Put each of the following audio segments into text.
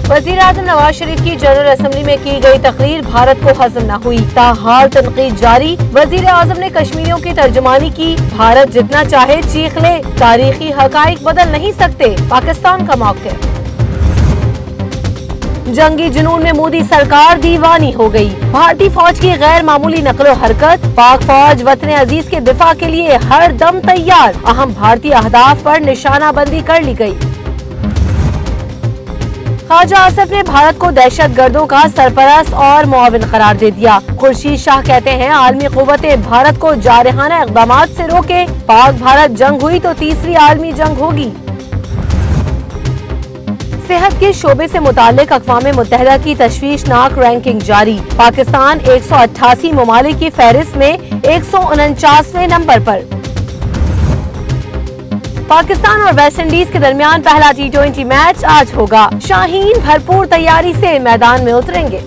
वज़ीर आज़म नवाज शरीफ की general assembly में की गई तकरीर भारत को हजम न हुई, ताहाल तनकीद जारी। वज़ीर आज़म ने कश्मीरियों की तर्जुमानी की, भारत जितना चाहे चीख ले, तारीखी हकाइक बदल नहीं सकते, पाकिस्तान का मौक़िफ़। जंगी जुनून में मोदी सरकार दीवानी हो गई, भारतीय फौज की गैर मामूली नकलो हरकत, पाक फौज वतन अजीज के दिफा के लिए हर दम तैयार, अहम भारतीय अहदाफ पर निशाना बंदी कर ली गई। ख्वाजा आसिफ ने भारत को दहशत गर्दों का सरपरस्त और मुआविन करार दे दिया। खुर्शीद शाह कहते हैं आलमी कुव्वतें भारत को जारहाना इक़दाम से रोके, पाक भारत जंग हुई तो तीसरी आलमी जंग होगी। सेहत के शोबे से मुताल्लिक अक़वाम मुत्तहिदा की तशवीशनाक रैंकिंग जारी, पाकिस्तान 188 ममालिक की फहरिस्त में 149वें नंबर पर। पाकिस्तान और वेस्ट इंडीज के दरमियान पहला T20 मैच आज होगा, शाहीन भरपूर तैयारी से मैदान में उतरेंगे।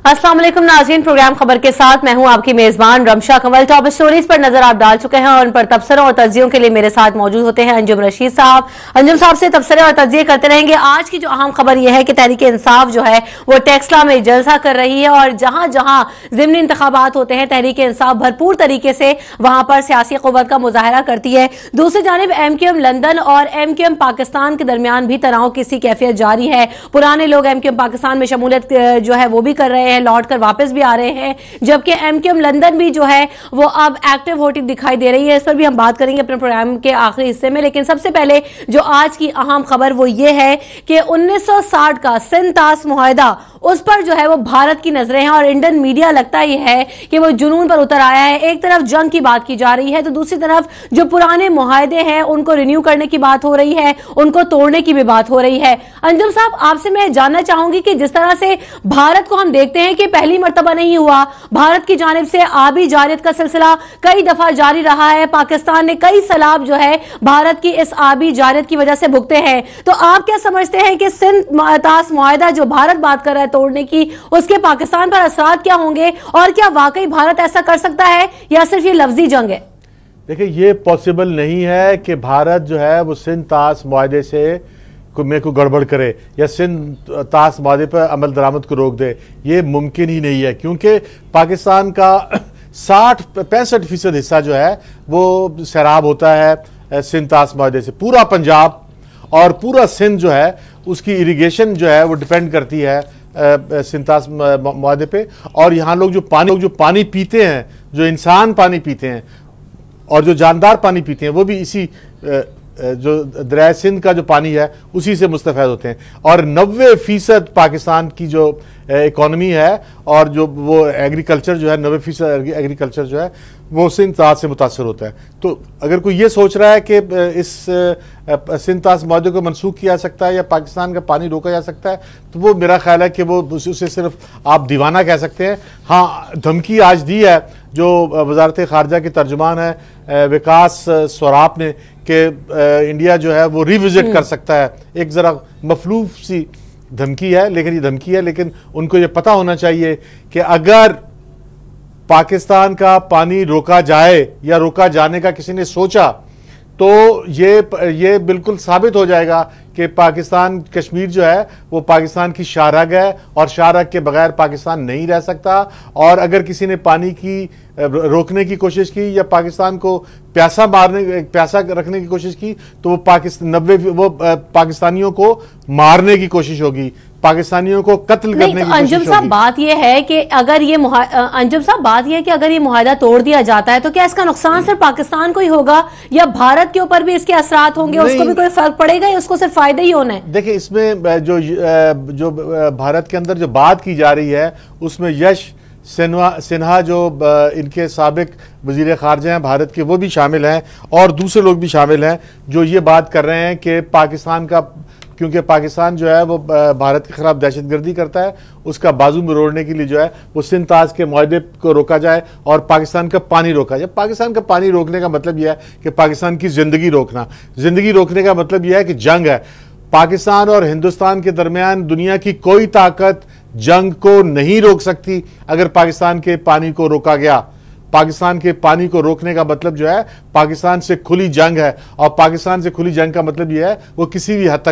अस्सलाम वालेकुम नाज़रीन, प्रोग्राम खबर के साथ मैं हूं आपकी मेजबान रमशा कंवल। टॉप स्टोरीज पर नजर आप डाल चुके हैं और उन पर तबसरों और तज्जियों के लिए मेरे साथ मौजूद होते हैं अंजुम रशीद साहब। अंजुम साहब से तबसरे और तज्जिए करते रहेंगे। आज की जो अहम खबर यह है कि तहरीक इंसाफ जो है वो टेक्सला में जलसा कर रही है और जहां जहां ज़िमनी इंतखाबात होते हैं तहरीक इंसाफ भरपूर तरीके से वहां पर सियासी क़ुव्वत का मुजाहरा करती है। दूसरी जानिब MQM लंदन और MQM पाकिस्तान के दरमियान भी तनाव की सी कैफियत जारी है। पुराने लोग MQM पाकिस्तान में शमूलियत जो है वो भी कर रहे हैं, लौट कर वापस भी आ रहे हैं, जबकि MQM लंदन भी जो है वो अब एक्टिव होती दिखाई दे रही है। इस पर भी हम बात करेंगे अपने प्रोग्राम के आखिरी हिस्से में, लेकिन सबसे पहले जो आज की अहम खबर वो ये है कि 1960 का सिंध तास मुआहदा, उस पर जो है वो भारत की नजरें हैं और इंडियन मीडिया लगता ही है कि वो जुनून पर उतर आया है। एक तरफ जंग की बात की जा रही है तो दूसरी तरफ जो पुराने मुआहदे हैं उनको रिन्यू करने की बात हो रही है, उनको तोड़ने की भी बात हो रही है। अंजुम साहब, आपसे मैं जानना चाहूंगी कि जिस तरह से भारत को हम देखते हैं कि पहली मर्तबा नहीं हुआ, भारत की जानिब से आबी जारियत का सिलसिला कई दफा जारी रहा है, पाकिस्तान ने कई सैलाब जो है भारत की इस आबी जारियत की वजह से भुगते हैं, तो आप क्या समझते हैं कि सिंध तास मुआहदा जो भारत बात कर रहा है तोड़ने की, उसके पाकिस्तान पर असरात क्या होंगे और क्या वाकई भारत ऐसा कर सकता है या सिर्फ ये लफ्जी जंग है? देखिए, ये पॉसिबल नहीं है कि भारत जो है वो सिंध तास मुआहदे से को गड़बड़ करे या सिंध तास मुआहदे पर अमल दरामद को रोक दे। ये मुमकिन ही नहीं है, क्योंकि पाकिस्तान का 65% हिस्सा जो है वो सैराब होता है सिंध तास मुआहदे से। पूरा पंजाब और पूरा सिंध जो है उसकी इरिगेशन जो है वो डिपेंड करती है सिंध तास मुआहदे पे। और यहाँ लोग जो पानी पीते हैं, जो इंसान पानी पीते हैं और जो जानदार पानी पीते हैं, वो भी इसी जो दरिया सिंध का जो पानी है उसी से मुस्तफैद होते हैं। और 90% पाकिस्तान की जो इकॉनमी है और जो वो एग्रीकल्चर जो है, 90% एग्रीकल्चर जो है वो सिंध तास से मुतासर होता है। तो अगर कोई ये सोच रहा है कि इस सिंध तास मुआहदे को मनसूख किया जा सकता है या पाकिस्तान का पानी रोका जा सकता है, तो वो मेरा ख्याल है कि वो उसे सिर्फ आप दीवाना कह सकते हैं। हाँ, धमकी आज दी है जो वजारत खारजा के तर्जुमान है विकास स्वराप ने कि इंडिया जो है वो रिविजिट कर सकता है। एक ज़रा मफलूफ सी धमकी है, लेकिन ये धमकी है, लेकिन उनको ये पता होना चाहिए कि अगर पाकिस्तान का पानी रोका जाए या रोका जाने का किसी ने सोचा तो ये बिल्कुल साबित हो जाएगा कि पाकिस्तान कश्मीर जो है वो पाकिस्तान की शाहरग है और शाहरग के बगैर पाकिस्तान नहीं रह सकता। और अगर किसी ने पानी की रोकने की कोशिश की या पाकिस्तान को प्यासा रखने की कोशिश की तो वो पाकिस्तानियों को मारने की कोशिश होगी, पाकिस्तानियों को कत्ल करने की कोशिश होगी। अंजुम साहब, बात यह है कि अगर ये मुआहदा तोड़ दिया जाता है तो क्या इसका नुकसान सिर्फ पाकिस्तान को ही होगा या भारत के ऊपर भी इसके असरात होंगे? उसको भी कोई फर्क पड़ेगा या उसको सिर्फ फायदा ही होना है? देखिए, इसमें जो भारत के अंदर जो बात की जा रही है उसमें यश सिन्हा जो इनके साबिक वजीर खारजा हैं भारत के, वो भी शामिल हैं और दूसरे लोग भी शामिल हैं जो ये बात कर रहे हैं कि पाकिस्तान का, क्योंकि पाकिस्तान जो है वो भारत के खिलाफ दहशतगर्दी करता है, उसका बाजू मरोड़ने के लिए जो है वो सिंध तास के मुआहदे को रोका जाए और पाकिस्तान का पानी रोका जाए। पाकिस्तान का पानी रोकने का मतलब यह है कि पाकिस्तान की जिंदगी रोकना, जिंदगी रोकने का मतलब यह है कि जंग है। पाकिस्तान और हिंदुस्तान के दरमियान दुनिया की कोई ताकत जंग को नहीं रोक सकती। अगर पाकिस्तान के पानी को रोका गया, पाकिस्तान के पानी को रोकने का मतलब जो है पाकिस्तान से खुली जंग है, और पाकिस्तान से खुली जंग का मतलब यह है वो किसी भी हद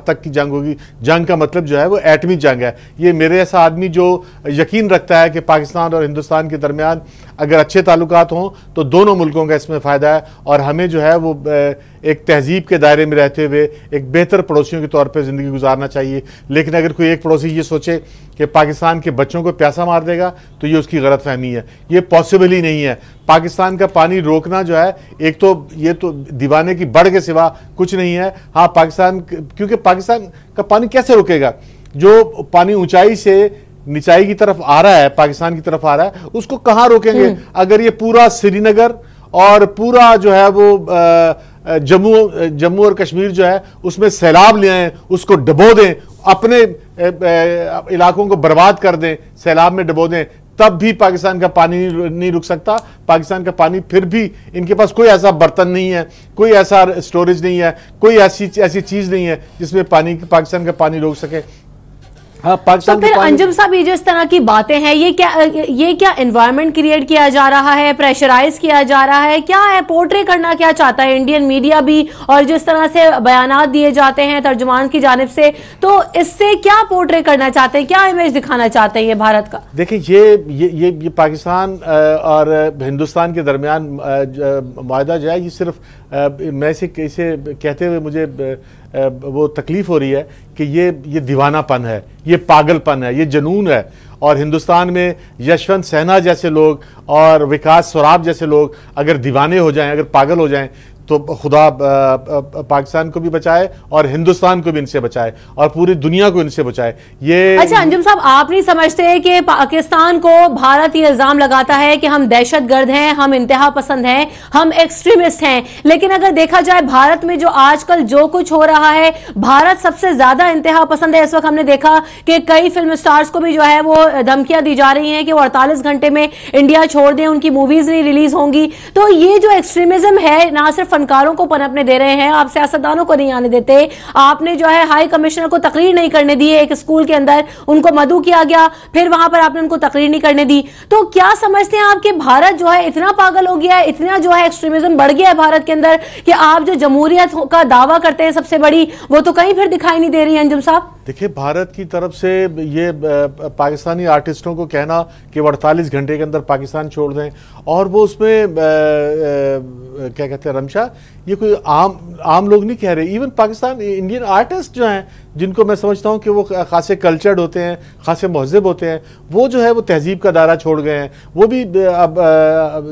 तक की जंग होगी। जंग का मतलब जो है वो एटमी जंग है। ये मेरे ऐसा आदमी जो यकीन रखता है कि पाकिस्तान और हिंदुस्तान के दरमियान अगर अच्छे ताल्लुकात हों तो दोनों मुल्कों का इसमें फ़ायदा है, और हमें जो है वो एक तहजीब के दायरे में रहते हुए एक बेहतर पड़ोसियों के तौर पर ज़िंदगी गुजारना चाहिए। लेकिन अगर कोई एक पड़ोसी ये सोचे कि पाकिस्तान के बच्चों को प्यासा मार देगा तो ये उसकी गलत फहमी है, ये पॉसिबल ही नहीं है। पाकिस्तान का पानी रोकना जो है एक तो ये तो दीवाने की बढ़ के सिवा कुछ नहीं है। हाँ, पाकिस्तान, क्योंकि पाकिस्तान का पानी कैसे रोकेगा? जो पानी ऊंचाई से निचाई की तरफ आ रहा है, पाकिस्तान की तरफ आ रहा है, उसको कहाँ रोकेंगे? अगर ये पूरा श्रीनगर और पूरा जो है वो जम्मू और कश्मीर जो है उसमें सैलाब ले आए, उसको डबो दें, अपने इलाकों को बर्बाद कर दें, सैलाब में डबो दें, तब भी पाकिस्तान का पानी नहीं रुक सकता। पाकिस्तान का पानी फिर भी, इनके पास कोई ऐसा बर्तन नहीं है, कोई ऐसा स्टोरेज नहीं है, कोई ऐसी चीज नहीं है जिसमें पाकिस्तान का पानी रोक सके। हाँ, तो फिर अंजुम साहब, ये जिस तरह की बातें हैं, ये क्या एनवायरनमेंट क्रिएट किया जा रहा है, प्रेशराइज किया जा रहा है, क्या है, पोर्ट्रे करना क्या चाहता है इंडियन मीडिया भी, और जिस तरह से बयानात दिए जाते हैं तर्जुमान की जानिब से, तो इससे क्या पोर्ट्रे करना चाहते हैं, क्या इमेज दिखाना चाहते हैं ये भारत का? देखिए, ये पाकिस्तान और हिंदुस्तान के दरमियान मुआहदा जो है, ये सिर्फ मैं इसे कहते हुए मुझे वो तकलीफ हो रही है कि ये दीवानापन है, ये पागलपन है, ये जुनून है। और हिंदुस्तान में यशवंत सिन्हा जैसे लोग और विकास सराफ जैसे लोग अगर दीवाने हो जाएं, अगर पागल हो जाएं, तो खुदा पाकिस्तान को भी बचाए और हिंदुस्तान को भी इनसे बचाए और पूरी दुनिया को इनसे बचाए। ये अच्छा अंजुम साहब, आप नहीं समझते कि पाकिस्तान को भारत ये इल्जाम लगाता है कि हम दहशतगर्द हैं, हम इंतहा पसंद हैं, हम एक्सट्रीमिस्ट हैं, लेकिन अगर देखा जाए भारत में जो आजकल जो कुछ हो रहा है, भारत सबसे ज्यादा इंतहा पसंद है। इस वक्त हमने देखा कि कई फिल्म स्टार्स को भी जो है वो धमकियां दी जा रही हैं कि वो 48 घंटे में इंडिया छोड़ दें, उनकी मूवीज नहीं रिलीज होंगी। तो ये जो एक्सट्रीमिज्म है, ना सिर्फ फनकारों को पनपने दे रहे हैं, आप सियासतदानों को नहीं आने देते। आपने जो है हाई कमिश्नर को तकरीर नहीं करने दी, एक स्कूल के अंदर उनको मदऊ किया गया, फिर वहां पर आपने उनको तकरीर नहीं करने दी। तो क्या समझते हैं आप कि भारत जो है इतना पागल हो गया है, इतना जो है एक्सट्रीमिज्म बढ़ गया है भारत के अंदर कि आप जो जमहूरियत का दावा करते हैं सबसे बड़ी, वो तो कहीं फिर दिखाई नहीं दे रही है? अंजुम साहब देखिए, भारत की तरफ से ये पाकिस्तानी आर्टिस्टों को कहना कि वो 48 घंटे के अंदर पाकिस्तान छोड़ दें, और वो उसमें क्या कहते हैं रमशा, ये कोई आम लोग नहीं कह रहे। इवन पाकिस्तान इंडियन आर्टिस्ट जो हैं, जिनको मैं समझता हूँ कि वो खासे कल्चर्ड होते हैं, खासे महज़ब होते हैं, वो जो है वो तहजीब का दायरा छोड़ गए हैं, वो भी अब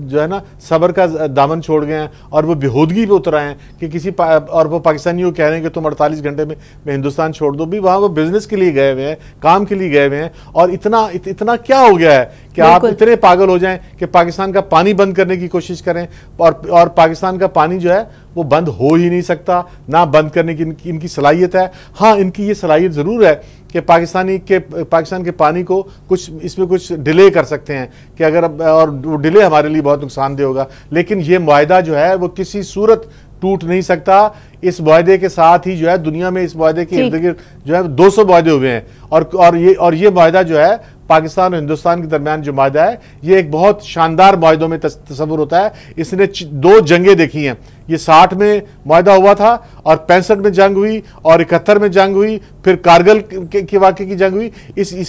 जो है ना सब्र का दामन छोड़ गए हैं, और वो बेहूदगी पे उतर आए हैं कि और वो पाकिस्तानियों कह रहे हैं कि तुम 48 घंटे में हिंदुस्तान छोड़ दो। भी वहाँ वो बिजनेस के लिए गए हुए हैं, काम के लिए गए हुए हैं, और इतना क्या हो गया है कि आप इतने पागल हो जाएं कि पाकिस्तान का पानी बंद करने की कोशिश करें, और पाकिस्तान का पानी जो है वो बंद हो ही नहीं सकता, ना बंद करने की इनकी सलाहियत है। हाँ, इनकी ये सलाहियत ज़रूर है कि पाकिस्तान के पानी को इसमें कुछ डिले कर सकते हैं कि अगर, और वो डिले हमारे लिए बहुत नुकसानदेह होगा, लेकिन ये मुआहदा जो है वो किसी सूरत टूट नहीं सकता। इस मुआहदे के साथ ही जो है दुनिया में इस मुआहदे के इर्द गिर्द जो है 200 मुआहदे हुए हैं, और ये मुआहदा जो है पाकिस्तान और हिंदुस्तान के दरमियान जो मुआहदा है, ये एक बहुत शानदार मुआहदों में तस्वुर होता है। इसने 2 जंगें देखी हैं। ये 60 में मुआहदा हुआ था, और 65 में जंग हुई, और 71 में जंग हुई, फिर कारगिल के वाक़े की जंग हुई।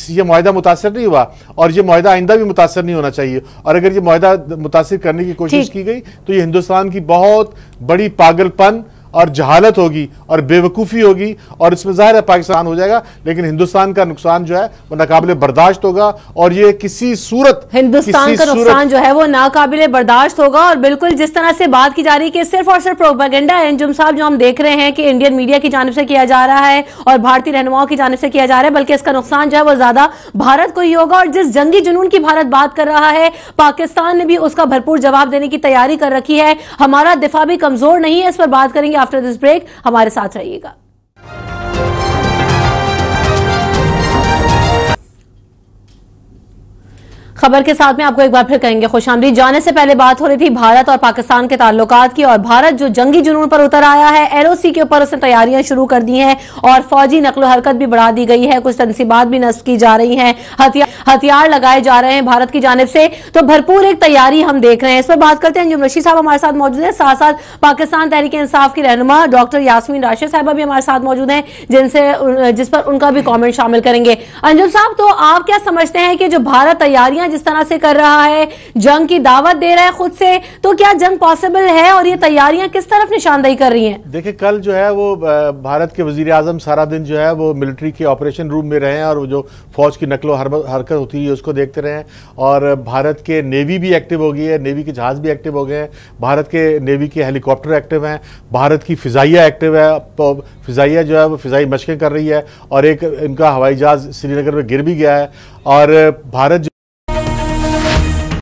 ये मुआहदा मुतासर नहीं हुआ, और ये मुआहदा आइंदा भी मुतासर नहीं होना चाहिए। और अगर ये मुआहदा मुतासर करने की कोशिश की गई तो ये हिंदुस्तान की बहुत बड़ी पागलपन और जहालत होगी और बेवकूफ़ी होगी, और इसमें ज़ाहिर है पाकिस्तान हो जाएगा, लेकिन हिंदुस्तान का नुकसान जो है वो नाकाबिले बर्दाश्त होगा, और ये किसी सूरत हिंदुस्तान का नुकसान जो है वो नाकाबिले बर्दाश्त होगा। और बिल्कुल जिस तरह से बात की जा रही है कि सिर्फ और सिर्फ प्रोपेगेंडा है अंजुम साहब, जो हम देख रहे हैं कि इंडियन मीडिया की जानिब से किया जा रहा है और भारतीय रहनुमाओं की जानिब से किया जा रहा है, बल्कि इसका नुकसान जो है वो ज्यादा भारत को ही होगा। और जिस जंगी जुनून की भारत बात कर रहा है, पाकिस्तान ने भी उसका भरपूर जवाब देने की तैयारी कर रखी है। हमारा दिफा भी कमजोर नहीं है, इस पर बात करेंगे आफ्टर दिस ब्रेक। हमारे साथ रहिएगा। खबर के साथ में आपको एक बार फिर कहेंगे खुशामदीद। जाने से पहले बात हो रही थी भारत और पाकिस्तान के ताल्लुकात की, और भारत जो जंगी जुनून पर उतर आया है, एलओसी के ऊपर उसने तैयारियां शुरू कर दी हैं और फौजी नकलो हरकत भी बढ़ा दी गई है, कुछ तनसीबात भी नस्ब की जा रही हैं, हथियार लगाए जा रहे हैं भारत की जानिब से, तो भरपूर एक तैयारी हम देख रहे हैं। इस पर बात करते हैं। अंजुम रशीद साहब हमारे साथ मौजूद हैं, साथ साथ पाकिस्तान तहरीक इंसाफ की रहनुमा डॉक्टर यास्मीन राशिद साहिबा भी हमारे साथ मौजूद हैं, जिस पर उनका भी कॉमेंट शामिल करेंगे। अंजुम साहब, तो आप क्या समझते हैं कि जो भारत तैयारियां जिस तरह से कर रहा है, जंग की दावत दे रहा है खुद से, तो क्या जंग पॉसिबल है और ये तैयारियां किस तरफ निशानदेही कर रही हैं? देखिए, कल जो है वो भारत के वजीर आजम सारा दिन जो है वो मिलिट्री के ऑपरेशन रूम में रहे हैं और जो फौज की नकलो हरकत होती है उसको देखते रहे हैं। और भारत के नेवी भी एक्टिव हो गई है, नेवी के जहाज भी एक्टिव हो गए हैं, भारत के नेवी के हेलीकॉप्टर एक्टिव हैं, भारत की फिजाइया एक्टिव है, फिजाइया जो है वो फिजाई मशकें कर रही है, और एक इनका हवाई जहाज श्रीनगर में गिर भी गया है। और भारत